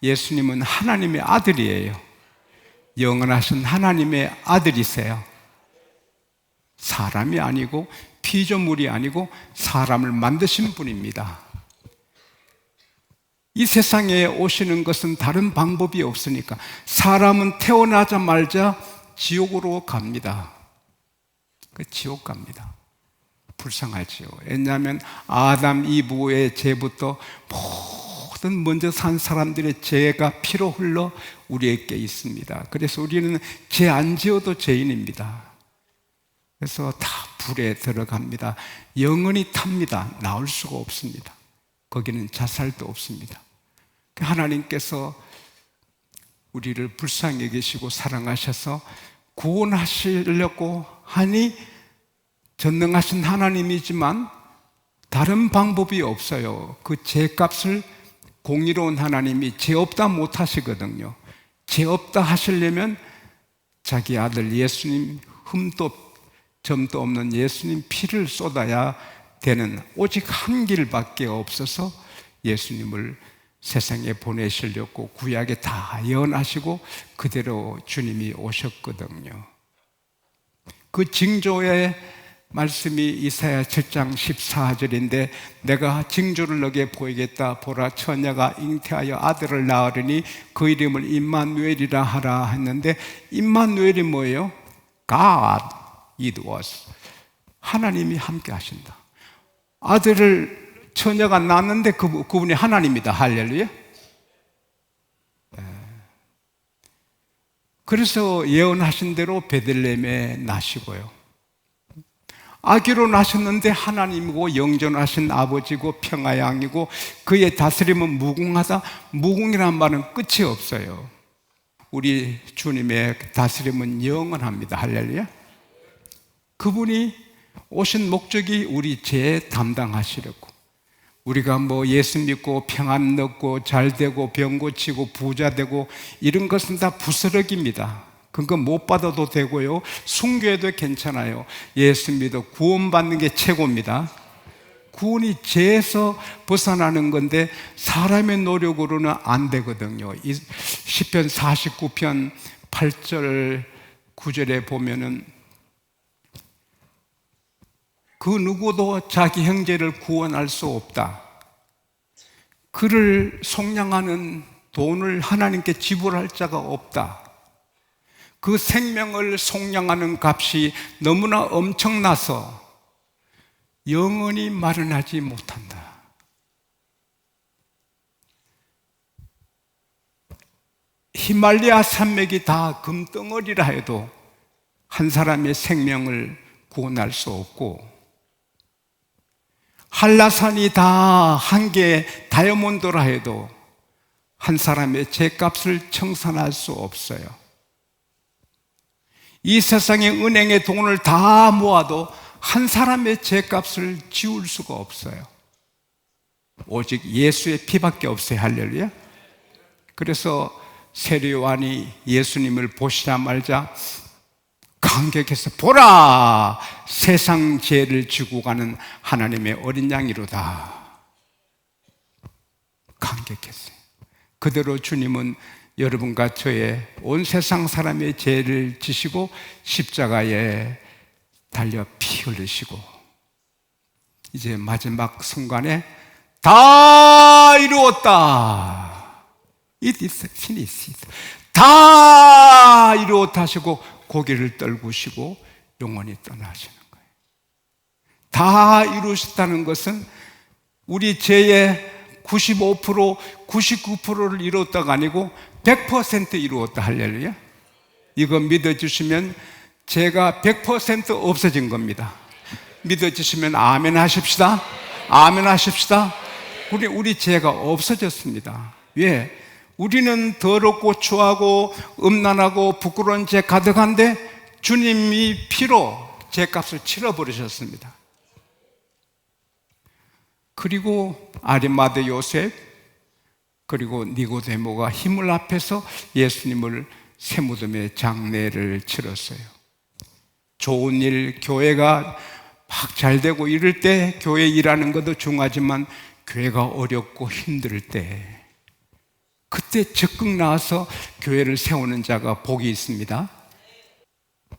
예수님은 하나님의 아들이에요. 영원하신 하나님의 아들이세요. 사람이 아니고 피조물이 아니고 사람을 만드신 분입니다. 이 세상에 오시는 것은 다른 방법이 없으니까 사람은 태어나자마자 지옥으로 갑니다. 지옥 갑니다. 불쌍하지요. 왜냐하면 아담 이브의 죄부터 모든 먼저 산 사람들의 죄가 피로 흘러 우리에게 있습니다. 그래서 우리는 죄 안 지어도 죄인입니다. 그래서 다 불에 들어갑니다. 영원히 탑니다. 나올 수가 없습니다. 거기는 자살도 없습니다. 하나님께서 우리를 불쌍히 여기시고 사랑하셔서 구원하시려고 하니 전능하신 하나님이지만 다른 방법이 없어요. 그 죄값을 공의로운 하나님이 죄 없다 못 하시거든요. 죄 없다 하시려면 자기 아들 예수님, 흠도 점도 없는 예수님 피를 쏟아야 되는 오직 한 길밖에 없어서 예수님을 세상에 보내시려고 구약에 다 예언하시고 그대로 주님이 오셨거든요. 그 징조의 말씀이 이사야 7장 14절인데 내가 징조를 너게 보이겠다. 보라, 처녀가 잉태하여 아들을 낳으리니 그 이름을 임마누엘이라 하라 했는데 임마누엘이 뭐예요? God it was. 하나님이 함께 하신다. 아들을 처녀가 낳았는데 그분이 하나님이다. 할렐루야. 그래서 예언하신 대로 베들레헴에 나시고요. 아기로 나셨는데 하나님이고 영존하신 아버지고 평화의 왕이고 그의 다스림은 무궁하다. 무궁이란 말은 끝이 없어요. 우리 주님의 다스림은 영원합니다. 할렐루야. 그분이 오신 목적이 우리 죄 담당하시려고. 우리가 예수 믿고 평안 얻고 잘되고 병 고치고 부자 되고 이런 것은 다 부스러기입니다. 그건 못 받아도 되고요, 순교해도 괜찮아요. 예수 믿어 구원받는 게 최고입니다. 구원이 죄에서 벗어나는 건데 사람의 노력으로는 안 되거든요. 이 시편 49편 8절 9절에 보면은 그 누구도 자기 형제를 구원할 수 없다. 그를 속량하는 돈을 하나님께 지불할 자가 없다. 그 생명을 속량하는 값이 너무나 엄청나서 영원히 마련하지 못한다. 히말리아 산맥이 다 금덩어리라 해도 한 사람의 생명을 구원할 수 없고, 한라산이 다 한 개의 다이아몬드라 해도 한 사람의 죄값을 청산할 수 없어요. 이 세상의 은행에 돈을 다 모아도 한 사람의 죄값을 지울 수가 없어요. 오직 예수의 피밖에 없어요. 할렐루야. 그래서 세례요한이 예수님을 보시자마자 감격해서 보라, 세상 죄를 지고 가는 하나님의 어린 양이로다. 감격했어요. 그대로 주님은 여러분과 저의 온 세상 사람의 죄를 지시고 십자가에 달려 피 흘리시고 이제 마지막 순간에 다 이루었다. It is finished. 다 이루었다 하시고 고개를 떨구시고 영원히 떠나시는 거예요. 다 이루셨다는 것은 우리 죄의 95%, 99%를 이루었다가 아니고 100% 이루었다. 할렐루야. 이거 믿어주시면 죄가 100% 없어진 겁니다. 믿어주시면 아멘 하십시다. 아멘 하십시다. 우리 죄가 없어졌습니다. 왜? 우리는 더럽고 추하고 음란하고 부끄러운 죄 가득한데 주님이 피로 죄값을 치러버리셨습니다. 그리고 아리마대 요셉 그리고 니고데모가 힘을 합해서 예수님을 새무덤에 장례를 치렀어요. 좋은 일, 교회가 막 잘되고 이럴 때 교회 일하는 것도 중요하지만 교회가 어렵고 힘들 때 그때 적극 나와서 교회를 세우는 자가 복이 있습니다.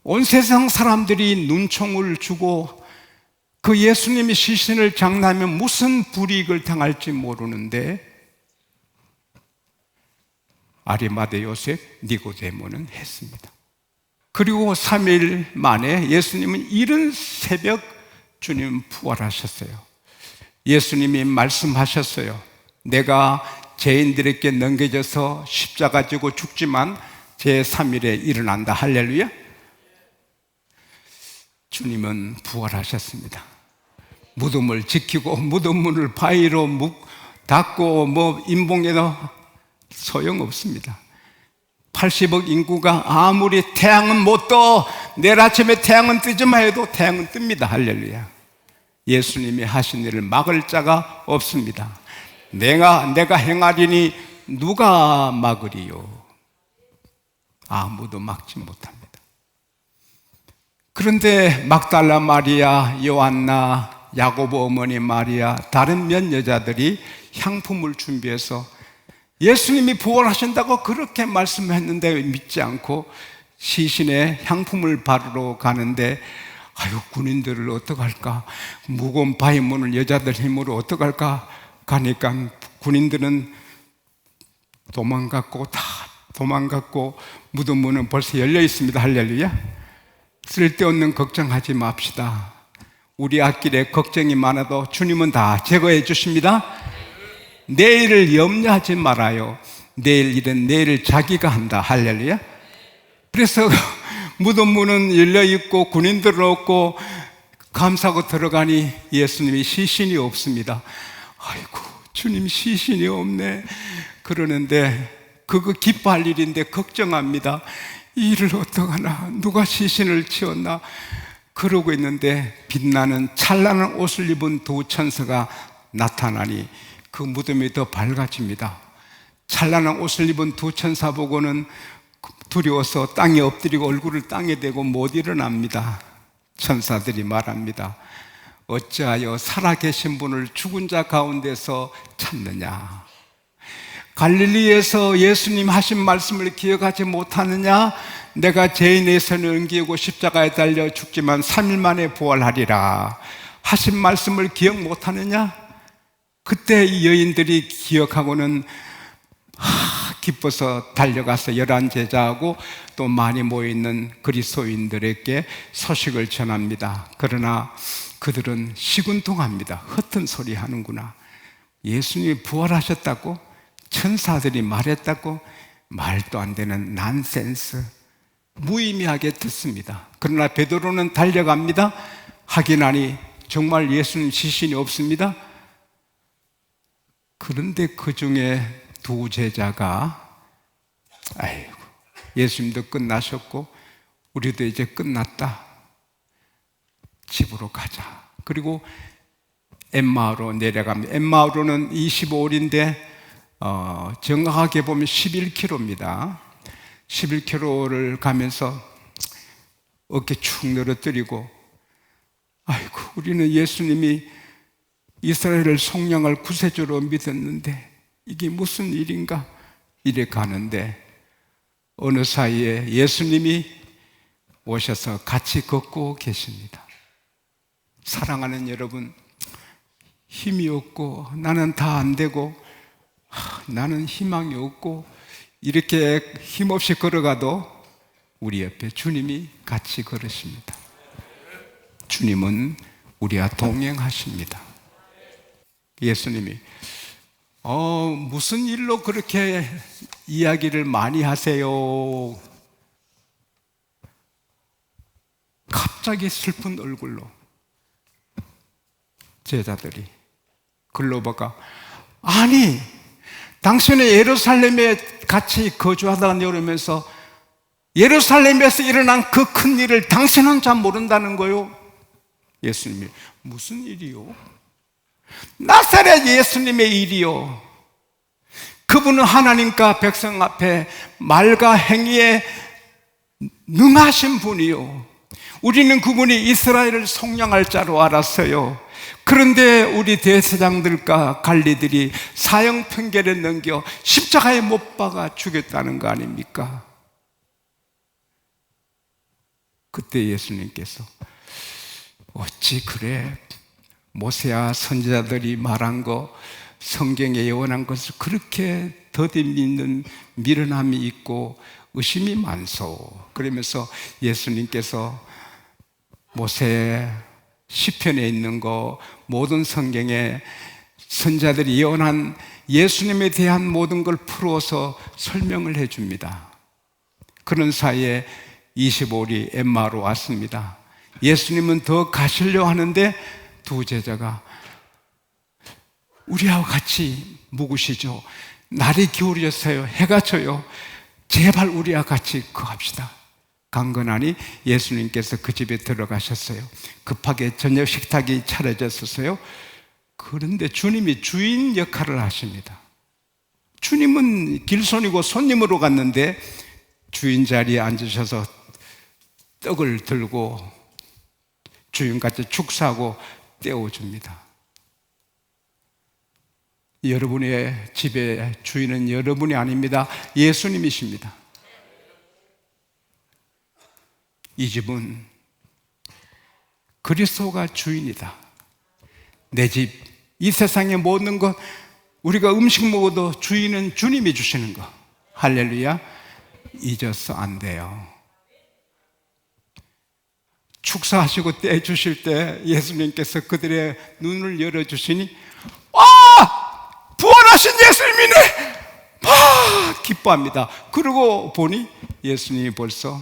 온 세상 사람들이 눈총을 주고 그 예수님의 시신을 장나면 무슨 불이익을 당할지 모르는데 아리마대 요셉, 니고데모는 했습니다. 그리고 3일 만에 예수님은 이른 새벽 주님 부활하셨어요. 예수님이 말씀하셨어요. 내가 죄인들에게 넘겨져서 십자가 지고 죽지만 제3일에 일어난다. 할렐루야. 주님은 부활하셨습니다. 무덤을 지키고 무덤 문을 바위로 닫고 인봉에도 소용없습니다. 80억 인구가 아무리 태양은 못 떠, 내일 아침에 태양은 뜨지마 해도 태양은 뜹니다. 할렐루야. 예수님이 하신 일을 막을 자가 없습니다. 내가 행하리니 누가 막으리요? 아무도 막지 못합니다. 그런데 막달라 마리아, 요한나, 야고보 어머니 마리아, 다른 몇 여자들이 향품을 준비해서 예수님이 부활하신다고 그렇게 말씀했는데 믿지 않고 시신에 향품을 바르러 가는데 아유, 군인들을 어떡할까? 무거운 바위문을 여자들 힘으로 어떡할까? 가니까 군인들은 도망갔고 무덤 문은 벌써 열려 있습니다. 할렐루야. 쓸데없는 걱정하지 맙시다. 우리 앞길에 걱정이 많아도 주님은 다 제거해 주십니다. 내일을 염려하지 말아요. 내일 일은 내일 자기가 한다. 할렐루야. 그래서 무덤 문은 열려있고 군인들은 없고 감싸고 들어가니 예수님이 시신이 없습니다. 아이고, 주님 시신이 없네. 그러는데 그거 기뻐할 일인데 걱정합니다. 이 일을 어떡하나, 누가 시신을 치웠나 그러고 있는데 빛나는 찬란한 옷을 입은 두 천사가 나타나니 그 무덤이 더 밝아집니다. 찬란한 옷을 입은 두 천사 보고는 두려워서 땅에 엎드리고 얼굴을 땅에 대고 못 일어납니다. 천사들이 말합니다. 어찌하여 살아계신 분을 죽은 자 가운데서 찾느냐? 갈릴리에서 예수님 하신 말씀을 기억하지 못하느냐? 내가 죄인의 손을 옮기고 십자가에 달려 죽지만 3일 만에 부활하리라 하신 말씀을 기억 못하느냐? 그때 이 여인들이 기억하고는 기뻐서 달려가서 11제자하고 또 많이 모여있는 그리스도인들에게 소식을 전합니다. 그러나 그들은 시군통합니다. 헛된 소리 하는구나. 예수님이 부활하셨다고? 천사들이 말했다고? 말도 안 되는 난센스. 무의미하게 듣습니다. 그러나 베드로는 달려갑니다. 확인하니 정말 예수님 시신이 없습니다. 그런데 그 중에 두 제자가 아이고, 예수님도 끝나셨고 우리도 이제 끝났다. 집으로 가자. 그리고 엠마오로 내려갑니다. 엠마오로는 25일인데 정확하게 보면 11km입니다. 11km를 가면서 어깨 축 늘어뜨리고 아이고, 우리는 예수님이 이스라엘을 속량할 구세주로 믿었는데 이게 무슨 일인가? 이래 가는데 어느 사이에 예수님이 오셔서 같이 걷고 계십니다. 사랑하는 여러분, 힘이 없고 나는 다 안 되고 나는 희망이 없고 이렇게 힘없이 걸어가도 우리 옆에 주님이 같이 걸으십니다. 주님은 우리와 동행하십니다. 예수님이 무슨 일로 그렇게 이야기를 많이 하세요? 갑자기 슬픈 얼굴로 제자들이 글로바가 아니, 당신은 예루살렘에 같이 거주하다가 내려오면서 예루살렘에서 일어난 그 큰 일을 당신은 잘 모른다는 거요? 예수님이 무슨 일이요? 나사렛 예수님의 일이요. 그분은 하나님과 백성 앞에 말과 행위에 능하신 분이요. 우리는 그분이 이스라엘을 속량할 자로 알았어요. 그런데 우리 대제사장들과 관리들이 사형 판결에 넘겨 십자가에 못 박아 죽였다는 거 아닙니까? 그때 예수님께서 어찌 그래? 모세와 선지자들이 말한 거, 성경에 예언한 것을 그렇게 더디 믿는 미련함이 있고 의심이 많소. 그러면서 예수님께서 모세 시편에 있는 거, 모든 성경에 선지자들이 예언한 예수님에 대한 모든 걸 풀어서 설명을 해줍니다. 그런 사이에 25일이 엠마로 왔습니다. 예수님은 더 가시려 하는데 두 제자가 우리하고 같이 묵으시죠. 날이 기울어졌어요. 해가 져요. 제발 우리와 같이 거합시다. 강건하니 예수님께서 그 집에 들어가셨어요. 급하게 저녁 식탁이 차려졌었어요. 그런데 주님이 주인 역할을 하십니다. 주님은 길손이고 손님으로 갔는데 주인 자리에 앉으셔서 떡을 들고 주인같이 축사하고 떼어줍니다. 여러분의 집의 주인은 여러분이 아닙니다. 예수님이십니다. 이 집은 그리스도가 주인이다. 내 집, 이 세상의 모든 것, 우리가 음식 먹어도 주인은 주님이 주시는 거. 할렐루야. 잊어서 안 돼요. 축사하시고 떼주실 때 예수님께서 그들의 눈을 열어주시니 부활하신 예수님이네! 기뻐합니다. 그러고 보니 예수님이 벌써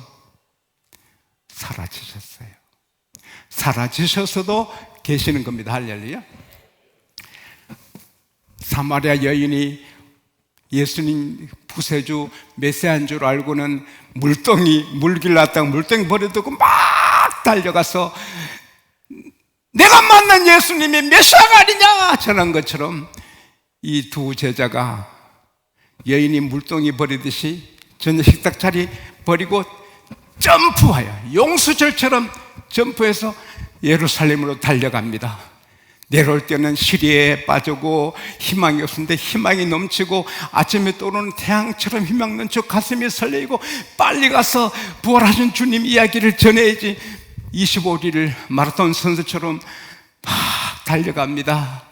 사라지셨어요. 사라지셔서도 계시는 겁니다. 할렐루야. 사마리아 여인이 예수님 구세주 메시아인 줄 알고는 물길 났다가 물동이 버려두고 막 달려가서 내가 만난 예수님이 메시아가 아니냐 전한 것처럼 이 두 제자가 여인이 물동이 버리듯이 저녁 식탁 자리 버리고 점프하여 용수절처럼 점프해서 예루살렘으로 달려갑니다. 내려올 때는 시리에 빠지고 희망이 없는데 희망이 넘치고 아침에 떠오르는 태양처럼 희망 넘치고 가슴이 설레이고 빨리 가서 부활하신 주님 이야기를 전해야지. 25일을 마라톤 선수처럼 막 달려갑니다.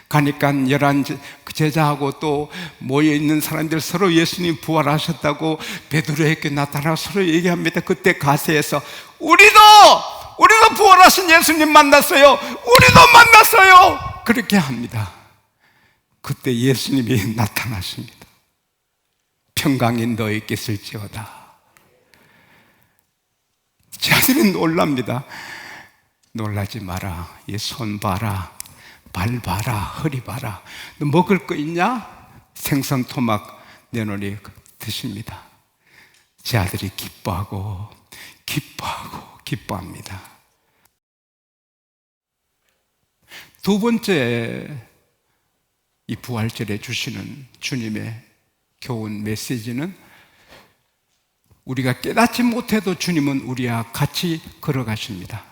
가니까 11 제자하고 또 모여있는 사람들 서로 예수님 부활하셨다고 베드로에게 나타나서 서로 얘기합니다. 그때 가세에서 우리도 부활하신 예수님 만났어요. 우리도 만났어요. 그렇게 합니다. 그때 예수님이 나타나십니다. 평강이 너에게 있을지어다. 제 아들은 놀랍니다. 놀라지 마라. 이 손 봐라. 발 봐라. 허리 봐라. 너 먹을 거 있냐? 생선 토막 내놓으니 드십니다. 제 아들이 기뻐합니다. 두 번째, 이 부활절에 주시는 주님의 교훈 메시지는 우리가 깨닫지 못해도 주님은 우리와 같이 걸어가십니다.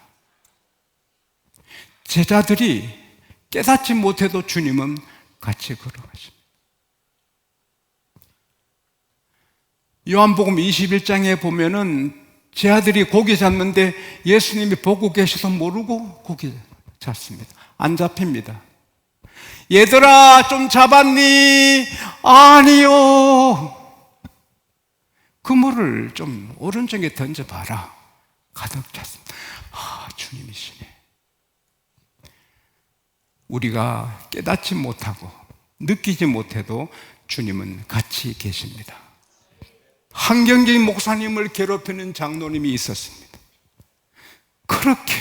제자들이 깨닫지 못해도 주님은 같이 걸어가십니다. 요한복음 21장에 보면은 제 아들이 고기 잡는데 예수님이 보고 계셔서 모르고 고기 잡습니다. 안 잡힙니다. 얘들아 좀 잡았니? 아니요. 그물을 좀 오른쪽에 던져봐라. 가득 찼습니다. 주님이시네. 우리가 깨닫지 못하고 느끼지 못해도 주님은 같이 계십니다. 한경기 목사님을 괴롭히는 장로님이 있었습니다. 그렇게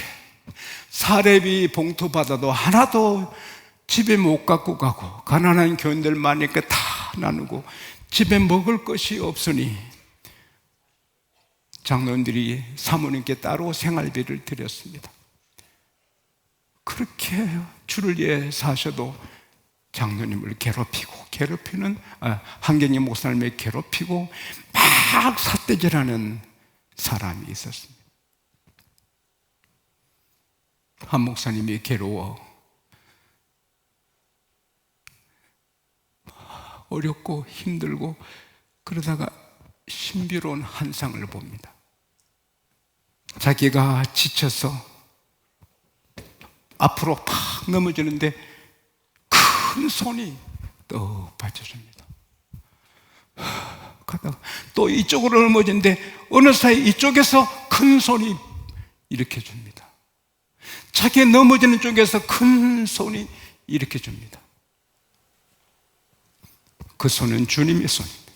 사례비 봉투 받아도 하나도 집에 못 갖고 가고 가난한 교인들 많으니까 다 나누고 집에 먹을 것이 없으니 장로님들이 사모님께 따로 생활비를 드렸습니다. 그렇게 주를 위해 사셔도 장로님을 괴롭히는 한경희 목사님을 괴롭히고 막 삿대질하는 사람이 있었습니다. 한 목사님이 괴로워 어렵고 힘들고 그러다가 신비로운 환상을 봅니다. 자기가 지쳐서 앞으로 팍 넘어지는데 큰 손이 떡 받쳐줍니다. 가다가 또 이쪽으로 넘어지는데 어느 사이 이쪽에서 큰 손이 일으켜 줍니다. 자기 넘어지는 쪽에서 큰 손이 일으켜 줍니다. 그 손은 주님의 손입니다.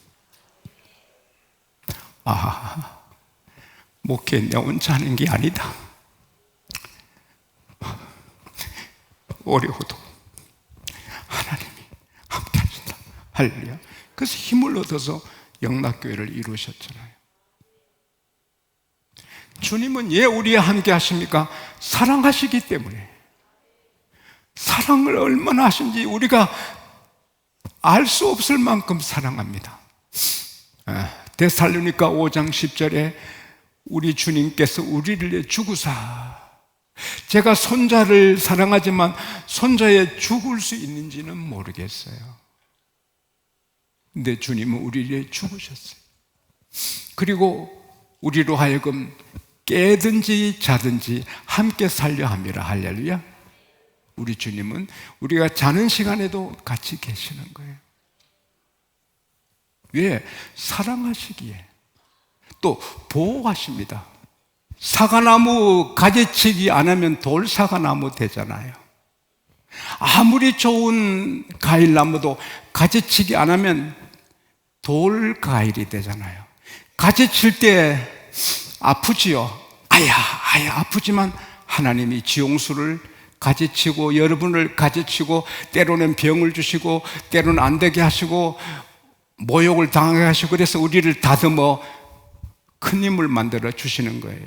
목회 내 혼자 하는 게 아니다. 어려워도 하나님이 함께 하신다. 할렐루야. 그래서 힘을 얻어서 영락교회를 이루셨잖아요. 주님은 왜 우리와 함께 하십니까? 사랑하시기 때문에. 사랑을 얼마나 하신지 우리가 알 수 없을 만큼 사랑합니다. 데살로니가 5장 10절에 우리 주님께서 우리를 위해 죽으사, 제가 손자를 사랑하지만 손자에 죽을 수 있는지는 모르겠어요. 근데 주님은 우리를 위해 죽으셨어요. 그리고 우리로 하여금 깨든지 자든지 함께 살려 합니다. 할렐루야. 우리 주님은 우리가 자는 시간에도 같이 계시는 거예요. 왜? 사랑하시기에. 또 보호하십니다. 사과나무 가지치기 안 하면 돌사과나무 되잖아요. 아무리 좋은 과일나무도 가지치기 안 하면 돌과일이 되잖아요. 가지칠 때 아프지요. 아야 아프지만 하나님이 지용수를 가지치고 여러분을 가지치고 때로는 병을 주시고 때로는 안 되게 하시고 모욕을 당하게 하시고 그래서 우리를 다듬어 큰 힘을 만들어 주시는 거예요.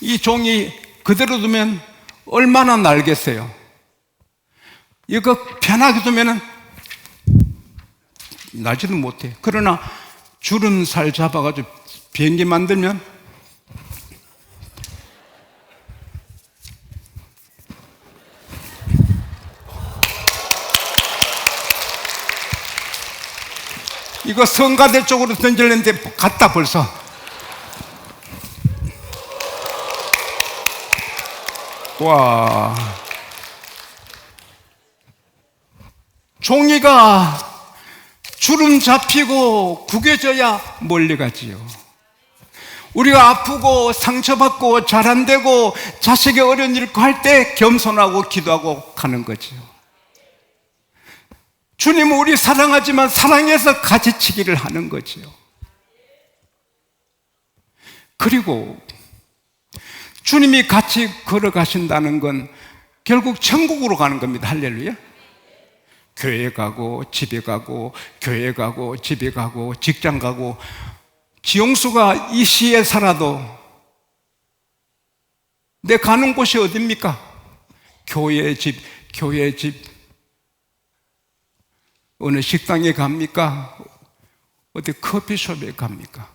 이 종이 그대로 두면 얼마나 날겠어요. 이거 편하게 두면은 날지도 못해. 그러나 주름살 잡아가지고 비행기 만들면 이거 성가대 쪽으로 던질랬는데 갔다 벌써. 와, 종이가 주름 잡히고 구겨져야 멀리 가지요. 우리가 아프고 상처받고 잘 안 되고 자식이 어려운 일 할 때 겸손하고 기도하고 가는 거지요. 주님은 우리 사랑하지만 사랑해서 가지치기를 하는 거지요. 그리고 주님이 같이 걸어가신다는 건 결국 천국으로 가는 겁니다. 할렐루야. 교회 가고 집에 가고 교회 가고 집에 가고 직장 가고 지용수가 이 시에 살아도 내 가는 곳이 어딥니까? 교회 집, 교회 집. 어느 식당에 갑니까? 어디 커피숍에 갑니까?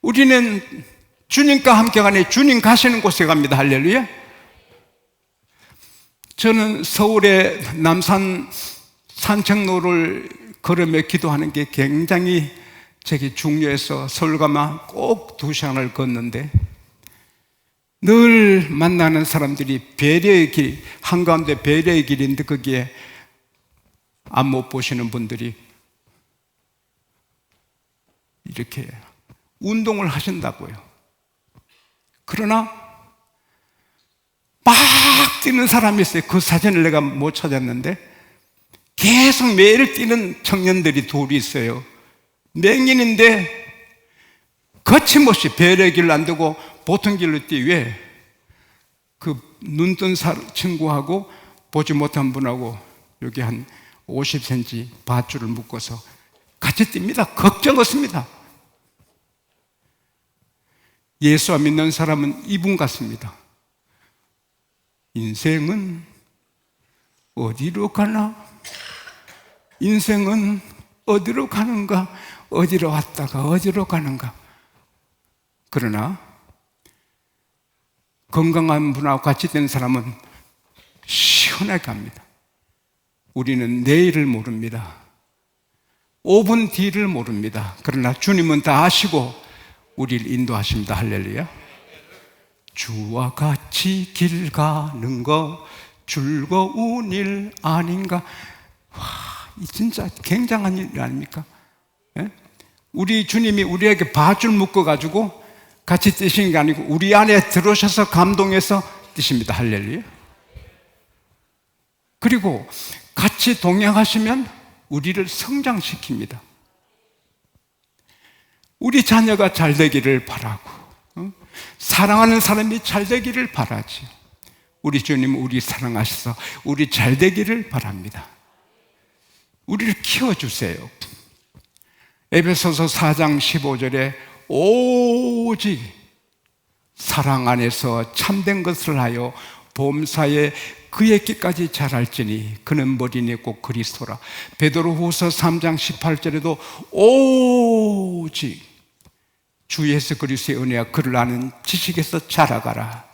우리는 주님과 함께 가니 주님 가시는 곳에 갑니다. 할렐루야. 저는 서울의 남산 산책로를 걸으며 기도하는 게 굉장히 제게 중요해서 서울 가면 꼭 2시간을 걷는데 늘 만나는 사람들이 배려의 길, 한가운데 배려의 길인데 거기에 안 못 보시는 분들이 이렇게 운동을 하신다고요. 그러나 막 뛰는 사람이 있어요. 그 사진을 내가 못 찾았는데 계속 매일 뛰는 청년들이 둘이 있어요. 맹인인데 거침없이 배려의 길을 안 두고 보통 길로 뛰. 왜? 그 눈뜬 친구하고 보지 못한 분하고 여기 한 50cm 밧줄을 묶어서 같이 뜁니다. 걱정 없습니다. 예수와 믿는 사람은 이분 같습니다. 인생은 어디로 가나? 인생은 어디로 가는가? 어디로 왔다가 어디로 가는가? 그러나 건강한 분하고 같이 된 사람은 시원하게 갑니다. 우리는 내일을 모릅니다. 5분 뒤를 모릅니다. 그러나 주님은 다 아시고 우리를 인도하십니다. 할렐루야. 주와 같이 길 가는 거 즐거운 일 아닌가. 와, 진짜 굉장한 일 아닙니까? 예? 우리 주님이 우리에게 밧줄 묶어가지고 같이 뛰시는 게 아니고 우리 안에 들어오셔서 감동해서 뛰십니다. 할렐루야. 그리고 같이 동행하시면 우리를 성장시킵니다. 우리 자녀가 잘 되기를 바라고, 사랑하는 사람이 잘 되기를 바라지. 우리 주님은 우리 사랑하셔서 우리 잘 되기를 바랍니다. 우리를 키워주세요. 에베소서 4장 15절에 오직 사랑 안에서 참된 것을 하여 범사에 그의 길까지 자랄지니 그는 머리니 꼭 그리스도라. 베드로후서 3장 18절에도 오직 주 예수 그리스도의 은혜와 그를 아는 지식에서 자라가라.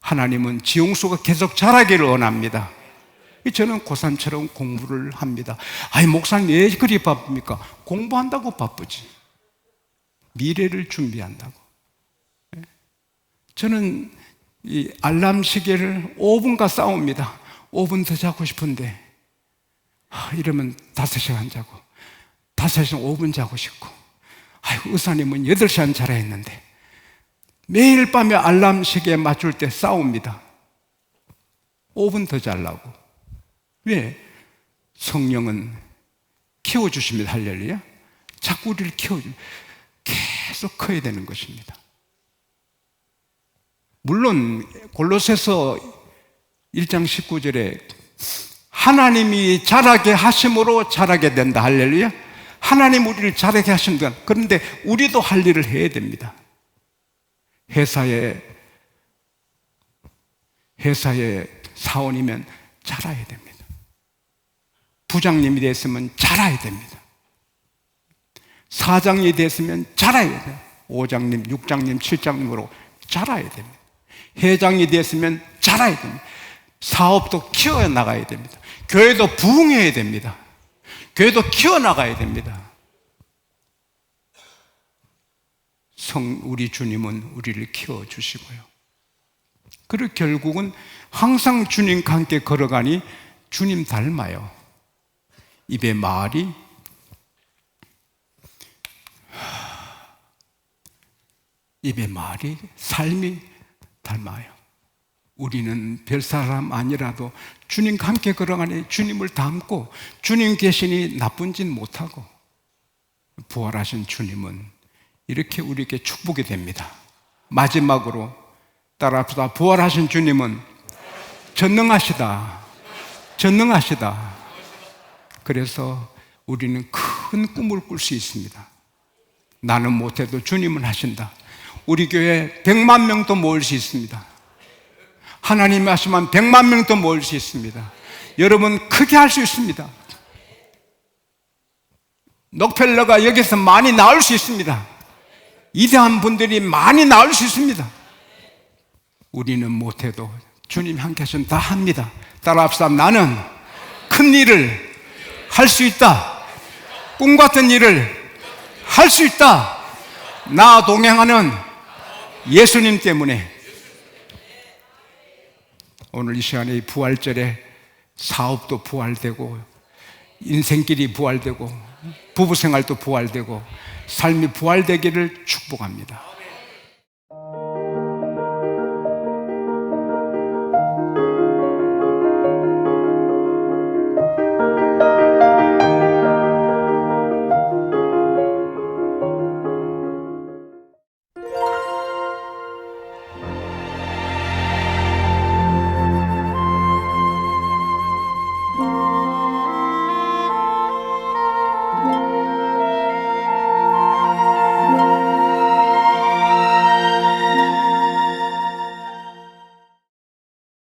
하나님은 지용수가 계속 자라기를 원합니다. 저는 고3처럼 공부를 합니다. 아니 목사님 왜 그리 바쁩니까? 공부한다고 바쁘지, 미래를 준비한다고. 저는 이 알람 시계를 5분간 싸웁니다. 5분 더 자고 싶은데 이러면 5시간 자고, 5시간 5분 자고 싶고, 아이고 의사님은 8시간 자라 했는데 매일 밤에 알람 시계에 맞출 때 싸웁니다. 5분 더 자려고. 왜? 성령은 키워주십니다. 할렐루야. 자꾸 우리를 키워줍니다. 계속 커야 되는 것입니다. 물론 골로새서 1장 19절에 하나님이 자라게 하심으로 자라게 된다. 할렐루야. 하나님 우리를 자라게 하신다. 그런데 우리도 할 일을 해야 됩니다. 회사의 사원이면 자라야 됩니다. 부장님이 됐으면 자라야 됩니다. 사장이 됐으면 자라야 돼요. 5장님, 6장님, 7장님으로 자라야 됩니다. 회장이 됐으면 자라야 됩니다. 사업도 키워나가야 됩니다. 교회도 부흥해야 됩니다. 교회도 키워나가야 됩니다. 우리 주님은 우리를 키워주시고요. 그리고 결국은 항상 주님과 함께 걸어가니 주님 닮아요. 입의 말이 삶이 닮아요. 우리는 별 사람 아니라도 주님과 함께 걸어가니 주님을 닮고 주님 계시니 나쁜 짓 못하고, 부활하신 주님은 이렇게 우리에게 축복이 됩니다. 마지막으로 따라합시다. 부활하신 주님은 전능하시다. 그래서 우리는 큰 꿈을 꿀 수 있습니다. 나는 못해도 주님은 하신다. 우리 교회 100만 명도 모을 수 있습니다. 하나님이 하시면 100만 명도 모을 수 있습니다. 여러분 크게 할 수 있습니다. 록펠러가 여기서 많이 나올 수 있습니다. 위대한 분들이 많이 나올 수 있습니다. 우리는 못해도 주님 함께 하시면 다 합니다. 따라합시다. 나는 큰 일을 할 수 있다. 꿈 같은 일을 할 수 있다. 나 동행하는 예수님 때문에. 오늘 이 시간에 부활절에 사업도 부활되고, 인생길이 부활되고, 부부생활도 부활되고, 삶이 부활되기를 축복합니다.